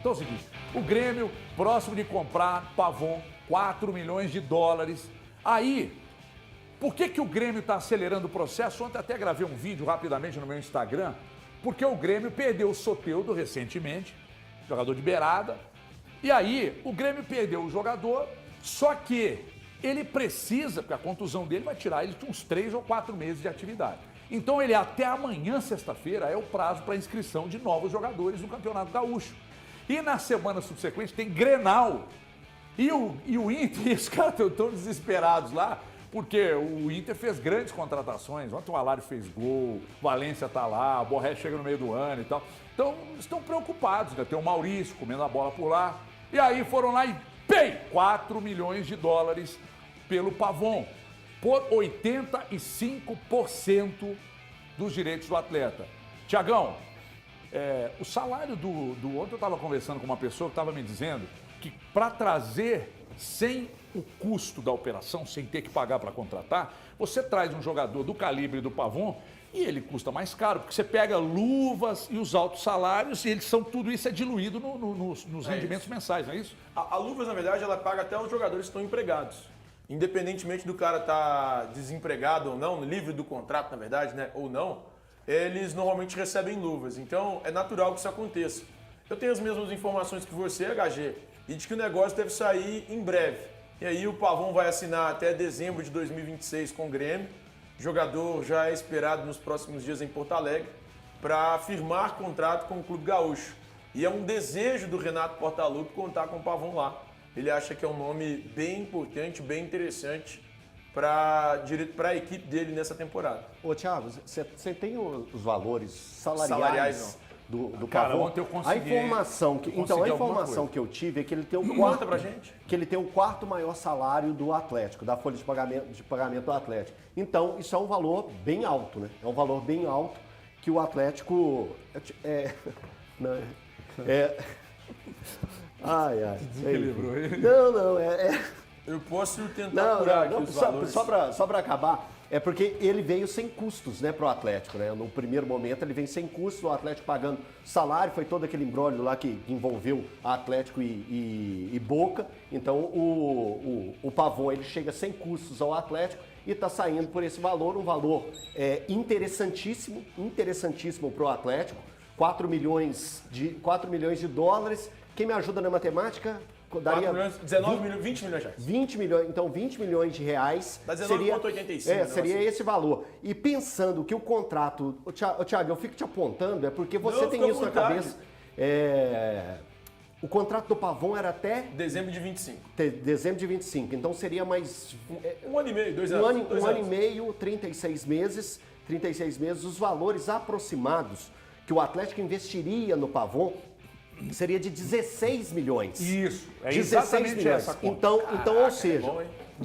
Então é o seguinte, o Grêmio, próximo de comprar Pavon, 4 milhões de dólares. Aí, por que o Grêmio está acelerando o processo? Ontem até gravei um vídeo rapidamente no meu Instagram, porque o Grêmio perdeu o Soteldo recentemente, jogador de beirada. E aí, o Grêmio perdeu o jogador, só que ele precisa, porque a contusão dele vai tirar ele de uns 3 ou 4 meses de atividade. Então ele até amanhã, sexta-feira, é o prazo para inscrição de novos jogadores no Campeonato Gaúcho. E na semana subsequente tem Grenal. E o Inter, e os caras estão desesperados lá, porque o Inter fez grandes contratações. Ontem o Alário fez gol, o Valência tá lá, o Borré chega no meio do ano e tal. Então estão preocupados, né? Tem o Maurício comendo a bola por lá. E aí foram lá e 4 milhões de dólares pelo Pavon, por 85% dos direitos do atleta. Tiagão, o salário ontem eu estava conversando com uma pessoa que estava me dizendo que para trazer sem o custo da operação, sem ter que pagar para contratar, você traz um jogador do calibre do Pavon e ele custa mais caro, porque você pega luvas e os altos salários e tudo isso é diluído nos rendimentos mensais, não é isso? A Luvas, na verdade, ela paga até os jogadores que estão empregados. Independentemente do cara estar desempregado ou não, livre do contrato, na verdade, né, ou não, eles normalmente recebem luvas. Então, é natural que isso aconteça. Eu tenho as mesmas informações que você, HG, e de que o negócio deve sair em breve. E aí o Pavon vai assinar até dezembro de 2026 com o Grêmio. O jogador já é esperado nos próximos dias em Porto Alegre para firmar contrato com o Clube Gaúcho. E é um desejo do Renato Portaluppi contar com o Pavon lá. Ele acha que é um nome bem importante, bem interessante para a equipe dele nessa temporada. Ô, Thiago, você tem os valores salariais do Cara, Pavon? ontem eu consegui. A informação que eu tive é que ele tem Mostra pra gente. Que ele tem o quarto maior salário do Atlético, da folha de pagamento do Atlético. Então, isso é um valor bem alto, né? É um valor bem alto que o Atlético Ai. Desequilibrou ele. Não, Eu posso tentar apurar aqui os valores. Só para acabar, é porque ele veio sem custos, né, pro Atlético, né? No primeiro momento ele vem sem custos, o Atlético pagando salário, foi todo aquele imbróglio lá que envolveu Atlético e Boca. Então o Pavon ele chega sem custos ao Atlético e está saindo por esse valor, um valor interessantíssimo pro Atlético, 4 milhões de dólares. Quem me ajuda na matemática? Daria 20 milhões de reais. 20 milhões, então 20 milhões de reais. Dá seria 19,85. Seria esse valor. E pensando que o contrato... Thiago, eu fico te apontando, é porque você tem isso na cabeça. O contrato do Pavon era até... Dezembro de 25. Dezembro de 25. Então seria mais... Um ano e meio, 2 anos. Um ano e meio, 36 meses. 36 meses. Os valores aproximados que o Atlético investiria no Pavon seria de 16 milhões. Isso, é 16 exatamente milhões. essa conta.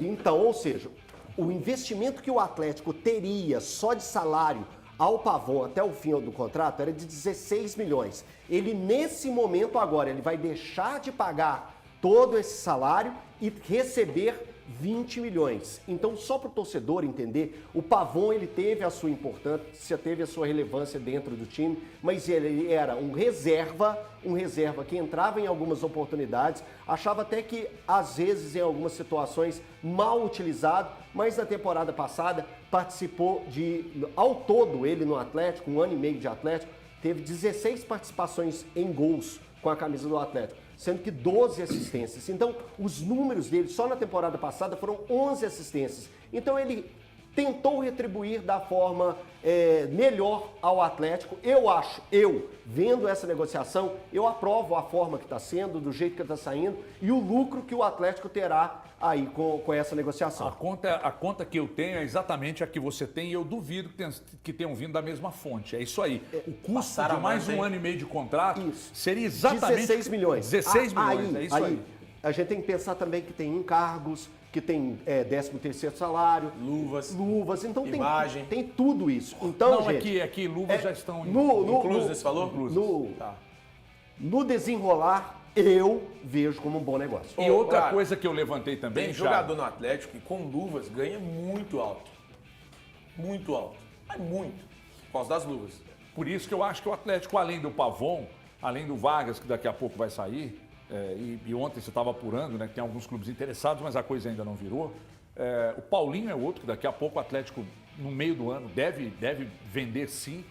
Então, ou seja, o investimento que o Atlético teria só de salário ao Pavon até o fim do contrato era de 16 milhões. Ele, nesse momento agora, ele vai deixar de pagar todo esse salário e receber 20 milhões. Então, só para o torcedor entender, o Pavon ele teve a sua importância, teve a sua relevância dentro do time, mas ele era um reserva que entrava em algumas oportunidades, achava até que, às vezes, em algumas situações, mal utilizado, mas na temporada passada participou ao todo, ele no Atlético, 1 ano e meio de Atlético, teve 16 participações em gols com a camisa do Atlético, sendo que 12 assistências. Então, os números dele só na temporada passada foram 11 assistências. Então, ele tentou retribuir da forma melhor ao Atlético. Eu vendo essa negociação, eu aprovo a forma que está sendo, do jeito que está saindo e o lucro que o Atlético terá aí com essa negociação. A conta que eu tenho é exatamente a que você tem e eu duvido que tenham vindo da mesma fonte. É isso aí. O custo de mais um ano e meio de contrato seria exatamente... 16 milhões. 16 milhões, é isso aí. A gente tem que pensar também que tem encargos, que tem 13º salário, luvas, então imagem. Tem tudo isso. Então, não, gente, aqui luvas já estão inclusas nesse valor? No desenrolar, eu vejo como um bom negócio. E outra coisa que eu levantei também, tem jogador no Atlético que com luvas ganha muito alto. Muito alto. Mas muito. Por causa das luvas. Por isso que eu acho que o Atlético, além do Pavon, além do Vargas, que daqui a pouco vai sair, e ontem você estava apurando, né, que tem alguns clubes interessados, mas a coisa ainda não virou. O Paulinho é outro, que daqui a pouco o Atlético, no meio do ano, deve vender sim.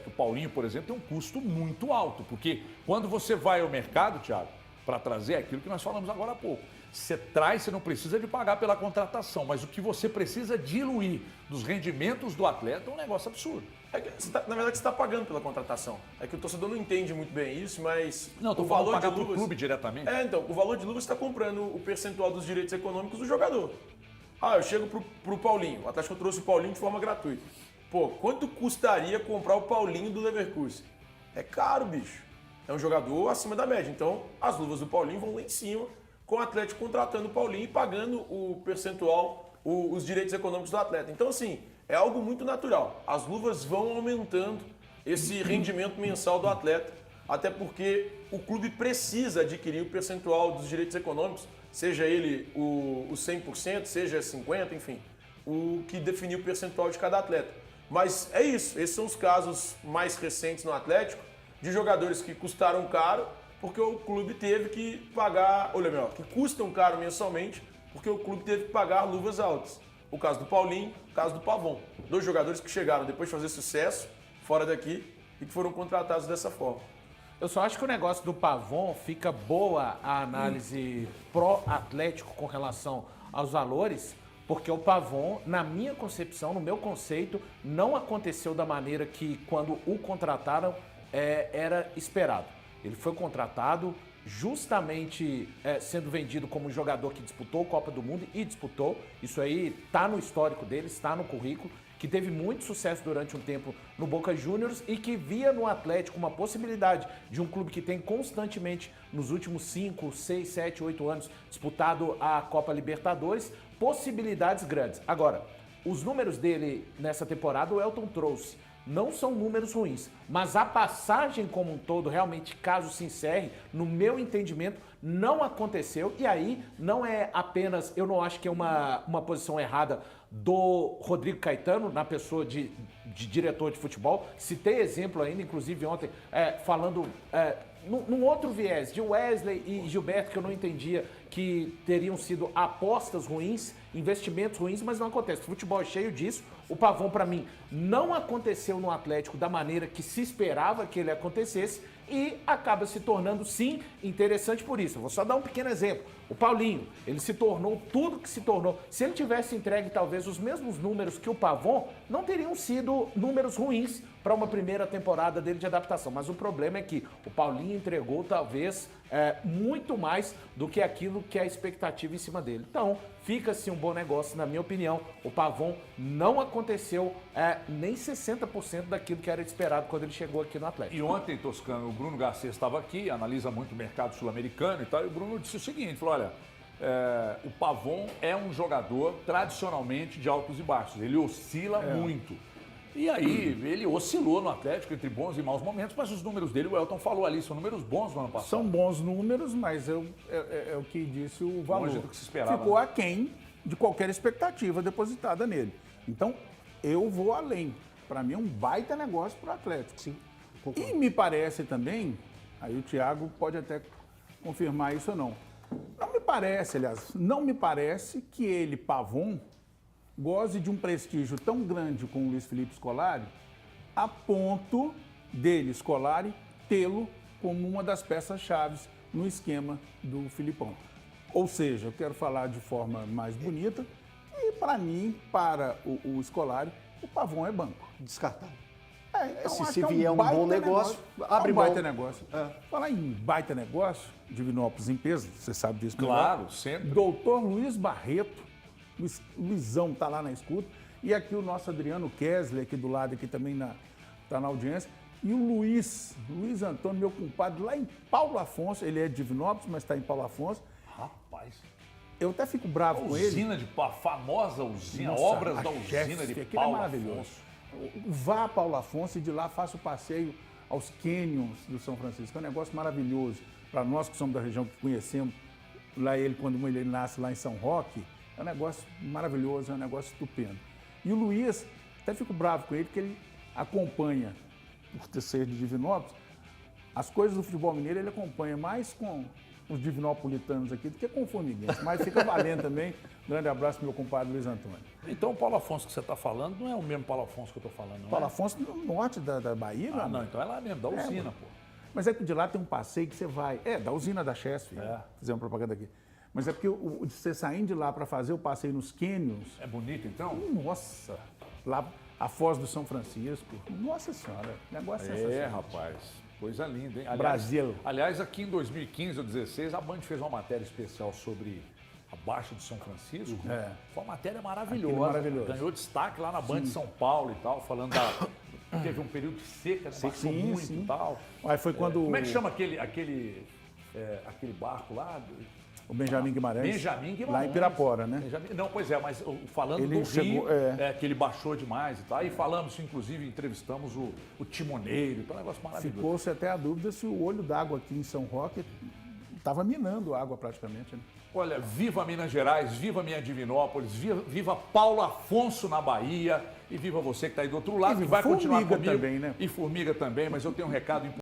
Que o Paulinho, por exemplo, tem um custo muito alto, porque quando você vai ao mercado, Thiago, para trazer aquilo que nós falamos agora há pouco, você traz, você não precisa de pagar pela contratação, mas o que você precisa diluir dos rendimentos do atleta é um negócio absurdo. Na verdade, você está pagando pela contratação. É que o torcedor não entende muito bem isso, mas não, o valor pagar de luvas... para o clube diretamente. Então, o valor de luvas está comprando o percentual dos direitos econômicos do jogador. Eu chego pro Paulinho, o Atlético trouxe o Paulinho de forma gratuita. Pô, quanto custaria comprar o Paulinho do Leverkusen? É caro, bicho. É um jogador acima da média. Então, as luvas do Paulinho vão lá em cima, com o Atlético contratando o Paulinho e pagando o percentual, os direitos econômicos do atleta. Então, assim, é algo muito natural. As luvas vão aumentando esse rendimento mensal do atleta, até porque o clube precisa adquirir o percentual dos direitos econômicos, seja ele o 100%, seja 50%, enfim, o que definiu o percentual de cada atleta. Mas é isso, esses são os casos mais recentes no Atlético, de jogadores que custaram caro, porque o clube teve que pagar, olha melhor, que custam caro mensalmente, porque o clube teve que pagar luvas altas. O caso do Paulinho, o caso do Pavon. 2 jogadores que chegaram depois de fazer sucesso fora daqui e que foram contratados dessa forma. Eu só acho que o negócio do Pavon fica boa a análise pró-Atlético com relação aos valores, porque o Pavon, na minha concepção, no meu conceito, não aconteceu da maneira que quando o contrataram era esperado. Ele foi contratado justamente sendo vendido como um jogador que disputou a Copa do Mundo e disputou. Isso aí está no histórico dele, está no currículo, que teve muito sucesso durante um tempo no Boca Juniors e que via no Atlético uma possibilidade de um clube que tem constantemente, nos últimos 5, 6, 7, 8 anos, disputado a Copa Libertadores, possibilidades grandes. Agora, os números dele nessa temporada, o Elton trouxe. Não são números ruins, mas a passagem como um todo, realmente, caso se encerre, no meu entendimento, não aconteceu. E aí, não é apenas, eu não acho que é uma posição errada do Rodrigo Caetano, na pessoa de diretor de futebol. Citei exemplo ainda, inclusive ontem, falando num outro viés, de Wesley e Gilberto, que eu não entendia que teriam sido apostas ruins, investimentos ruins, mas não acontece. O futebol é cheio disso. O Pavon, para mim, não aconteceu no Atlético da maneira que se esperava que ele acontecesse e acaba se tornando, sim, interessante por isso. Eu vou só dar um pequeno exemplo. O Paulinho, ele se tornou tudo que se tornou. Se ele tivesse entregue, talvez, os mesmos números que o Pavon, não teriam sido números ruins para uma primeira temporada dele de adaptação. Mas o problema é que o Paulinho entregou, talvez, muito mais do que aquilo que é a expectativa em cima dele. Então, fica-se um bom negócio, na minha opinião. O Pavon não aconteceu nem 60% daquilo que era esperado quando ele chegou aqui no Atlético. E ontem, Toscano, o Bruno Garcês estava aqui, analisa muito o mercado sul-americano e tal, e o Bruno disse o seguinte, falou, olha, o Pavon é um jogador tradicionalmente de altos e baixos, ele oscila muito. E aí, ele oscilou no Atlético entre bons e maus momentos, mas os números dele, o Elton falou ali, são números bons no ano passado. São bons números, mas é o que disse o valor. Longe do que se esperava. Ficou aquém de qualquer expectativa depositada nele. Então, eu vou além. Para mim é um baita negócio para o Atlético. Sim, e me parece também, aí o Thiago pode até confirmar isso ou não. Não me parece, aliás, não me parece que ele, Pavon, goze de um prestígio tão grande com o Luiz Felipe Scolari, a ponto dele, Scolari, tê-lo como uma das peças-chave no esquema do Filipão. Ou seja, eu quero falar de forma mais bonita, e para mim, para o Scolari, o Pavon é banco. Descartável. Então, se vier um bom negócio, abre mão. Baita negócio. Falar em baita negócio, Divinópolis em peso, você sabe disso. Claro, melhor. sempre. Doutor Luiz Barreto, Luizão tá lá na escuta, e aqui o nosso Adriano Kessler, aqui do lado, aqui também tá na audiência, e o Luiz Antônio, meu compadre, lá em Paulo Afonso, ele é de Divinópolis, mas está em Paulo Afonso. Rapaz. Eu até fico bravo com ele. A famosa usina, Nossa, obras a da usina de aquilo Paulo é maravilhoso. Afonso. Vá a Paulo Afonso e de lá faça o passeio aos cânions do São Francisco. É um negócio maravilhoso. Para nós que somos da região, que conhecemos lá ele, quando ele nasce lá em São Roque, é um negócio maravilhoso, é um negócio estupendo. E o Luiz, até fico bravo com ele, porque ele acompanha, por ser de Divinópolis, As coisas do futebol mineiro ele acompanha mais com os divinopolitanos aqui do que com o formiguense. Mas fica valendo também. Grande abraço, meu compadre Luiz Antônio. Então o Paulo Afonso que você está falando não é o mesmo Paulo Afonso que eu estou falando, não Paulo é? Afonso, no norte da Bahia, meu Ah, não, amigo. então é lá mesmo, da usina, pô. Mas é que de lá tem um passeio que você vai. É, da usina da Chesf. Fazer uma propaganda aqui. Mas é porque você saindo de lá para fazer o passeio nos cânions. É bonito, então? Nossa! Lá, a Foz do São Francisco. Nossa Senhora, negócio É, sensacional. rapaz. Coisa linda, hein? Brasil. Aliás, aqui em 2015 ou 2016, a Band fez uma matéria especial sobre a Baixa do São Francisco. É. Foi uma matéria maravilhosa. Aquilo maravilhoso. Ganhou destaque lá na Band de São Paulo e tal, falando da... Teve um período de seca, né? Baixou Sim, muito sim. e tal. Aí foi quando Como é que chama aquele barco lá? o Benjamin Guimarães. Benjamin Guimarães. Lá em Pirapora, né? Não, pois é, mas falando Ele do chegou- Rio, que ele baixou demais e tal. E falamos, inclusive, entrevistamos o timoneiro, então é um negócio maravilhoso. Ficou-se até a dúvida se o olho d'água aqui em São Roque estava minando água praticamente. Né? Olha, viva Minas Gerais, viva minha Divinópolis, viva Paulo Afonso na Bahia e viva você que está aí do outro lado, E que vai continuar Formiga comigo. também, né? E Formiga também, mas eu tenho um recado importante.